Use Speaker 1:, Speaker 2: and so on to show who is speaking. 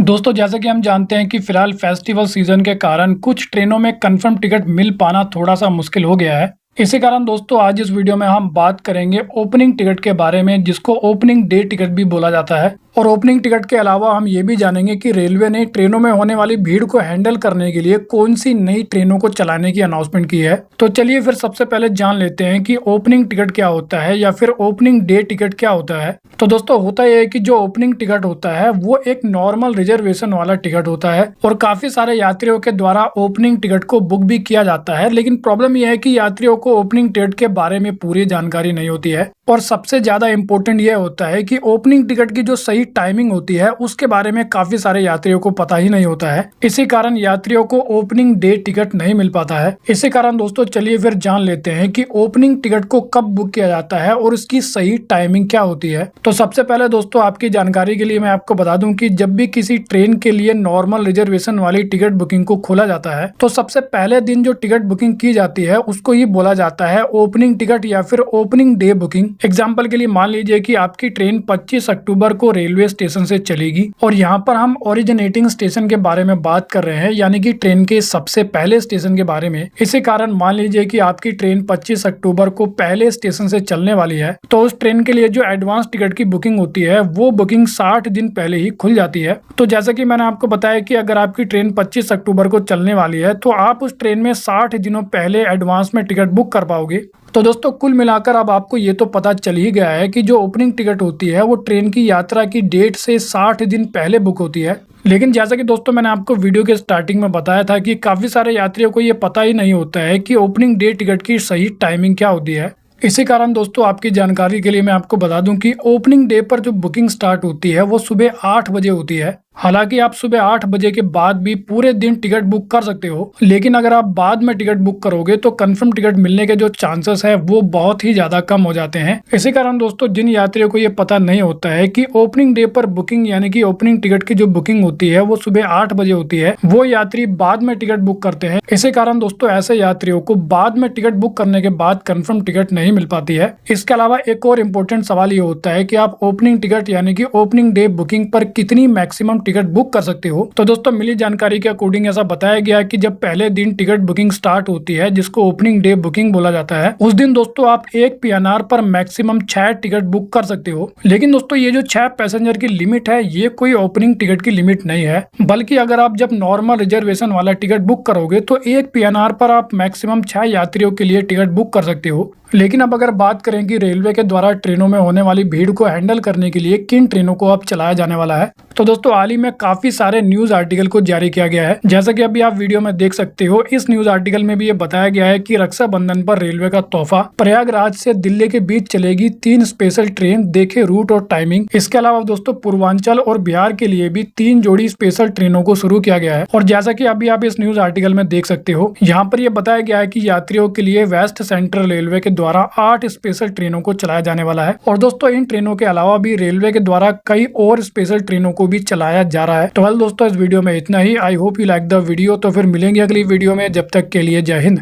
Speaker 1: दोस्तों जैसा कि हम जानते हैं कि फिलहाल फेस्टिवल सीजन के कारण कुछ ट्रेनों में कंफर्म टिकट मिल पाना थोड़ा सा मुश्किल हो गया है। इसी कारण दोस्तों आज इस वीडियो में हम बात करेंगे ओपनिंग टिकट के बारे में, जिसको ओपनिंग डे टिकट भी बोला जाता है। और ओपनिंग टिकट के अलावा हम ये भी जानेंगे कि रेलवे ने ट्रेनों में होने वाली भीड़ को हैंडल करने के लिए कौन सी नई ट्रेनों को चलाने की अनाउंसमेंट की है। तो चलिए फिर सबसे पहले जान लेते हैं कि ओपनिंग टिकट क्या होता है या फिर ओपनिंग डे टिकट क्या होता है। तो दोस्तों होता यह है कि जो ओपनिंग टिकट होता है वो एक नॉर्मल रिजर्वेशन वाला टिकट होता है और काफी सारे यात्रियों के द्वारा ओपनिंग टिकट को बुक भी किया जाता है। लेकिन प्रॉब्लम यह है कि यात्रियों को ओपनिंग टिकट के बारे में पूरी जानकारी नहीं होती है और सबसे ज्यादा इम्पोर्टेंट यह होता है कि ओपनिंग टिकट की जो सही टाइमिंग होती है उसके बारे में काफी सारे यात्रियों को पता ही नहीं होता है। इसी कारण यात्रियों को ओपनिंग डे टिकट नहीं मिल पाता है। इसी कारण दोस्तों चलिए फिर जान लेते हैं कि ओपनिंग टिकट को कब बुक किया जाता है और उसकी सही टाइमिंग क्या होती है। तो सबसे पहले दोस्तों आपकी जानकारी के लिए मैं आपको बता दूं कि जब भी किसी ट्रेन के लिए नॉर्मल रिजर्वेशन वाली टिकट बुकिंग को खोला जाता है तो सबसे पहले दिन जो टिकट बुकिंग की जाती है उसको ही बोला जाता है ओपनिंग टिकट या फिर ओपनिंग डे बुकिंग। एग्जाम्पल के लिए मान लीजिए कि आपकी ट्रेन 25 अक्टूबर को रेलवे स्टेशन से चलेगी और यहाँ पर हम ओरिजिनेटिंग स्टेशन के बारे में बात कर रहे हैं, यानी कि ट्रेन के सबसे पहले स्टेशन के बारे में। इसी कारण मान लीजिए कि आपकी ट्रेन 25 अक्टूबर को पहले स्टेशन से चलने वाली है तो उस ट्रेन के लिए जो एडवांस टिकट की बुकिंग होती है वो बुकिंग 60 दिन पहले ही खुल जाती है। तो जैसा कि मैंने आपको बताया कि अगर आपकी ट्रेन 25 अक्टूबर को चलने वाली है तो आप उस ट्रेन में 60 दिनों पहले एडवांस में टिकट बुक कर पाओगे। तो दोस्तों कुल मिलाकर अब आपको ये तो पता चल ही गया है कि जो ओपनिंग टिकट होती है वो ट्रेन की यात्रा की डेट से 60 दिन पहले बुक होती है। लेकिन जैसा कि दोस्तों मैंने आपको वीडियो के स्टार्टिंग में बताया था कि काफी सारे यात्रियों को ये पता ही नहीं होता है कि ओपनिंग डे टिकट की सही टाइमिंग क्या होती है। इसी कारण दोस्तों आपकी जानकारी के लिए मैं आपको बता दूं कि ओपनिंग डे पर जो बुकिंग स्टार्ट होती है वो सुबह 8 बजे होती है। हालांकि आप सुबह 8 बजे के बाद भी पूरे दिन टिकट बुक कर सकते हो, लेकिन अगर आप बाद में टिकट बुक करोगे तो कंफर्म टिकट मिलने के जो चांसेस है वो बहुत ही ज्यादा कम हो जाते हैं। इसी कारण दोस्तों जिन यात्रियों को ये पता नहीं होता है कि ओपनिंग डे पर बुकिंग यानी कि ओपनिंग टिकट की जो बुकिंग होती है वो सुबह 8 बजे होती है, वो यात्री बाद में टिकट बुक करते हैं। इसी कारण दोस्तों ऐसे यात्रियों को बाद में टिकट बुक करने के बाद कंफर्म टिकट नहीं मिल पाती है। इसके अलावा एक और इम्पोर्टेंट सवाल ये होता है कि आप ओपनिंग टिकट यानी कि ओपनिंग डे बुकिंग पर कितनी मैक्सिमम टिकट बुक कर सकते हो। तो दोस्तों मिली जानकारी के अकॉर्डिंग ऐसा बताया गया कि जब पहले दिन टिकट बुकिंग स्टार्ट होती है जिसको ओपनिंग डे बुकिंग बोला जाता है, उस दिन दोस्तों आप एक पीएनआर पर मैक्सिमम 6 टिकट बुक कर सकते हो। लेकिन दोस्तों ये जो 6 पैसेंजर की लिमिट है ये कोई ओपनिंग टिकट की लिमिट नहीं है, बल्कि अगर आप जब नॉर्मल रिजर्वेशन वाला टिकट बुक करोगे तो एक पीएनआर पर आप मैक्सिमम 6 यात्रियों के लिए टिकट बुक कर सकते हो। लेकिन अब अगर बात करें कि रेलवे के द्वारा ट्रेनों में होने वाली भीड़ को हैंडल करने के लिए किन ट्रेनों को अब चलाया जाने वाला है, तो दोस्तों हाल ही में काफी सारे न्यूज आर्टिकल को जारी किया गया है। जैसा कि अभी आप वीडियो में देख सकते हो, इस न्यूज आर्टिकल में भी ये बताया गया है कि रक्षाबंधन पर रेलवे का तोहफा, प्रयागराज से दिल्ली के बीच चलेगी 3 स्पेशल ट्रेन, देखे रूट और टाइमिंग। इसके अलावा दोस्तों पूर्वांचल और बिहार के लिए भी 3 जोड़ी स्पेशल ट्रेनों को शुरू किया गया है। और जैसा कि अभी आप इस न्यूज आर्टिकल में देख सकते हो, यहाँ पर यह बताया गया है कि यात्रियों के लिए वेस्ट सेंट्रल रेलवे के द्वारा 8 स्पेशल ट्रेनों को चलाया जाने वाला है। और दोस्तों इन ट्रेनों के अलावा भी रेलवे के द्वारा कई और स्पेशल ट्रेनों को भी चलाया जा रहा है। तो वेल दोस्तों इस वीडियो में इतना ही। I hope you like the video. तो फिर मिलेंगे अगली वीडियो में, जब तक के लिए जय हिंद।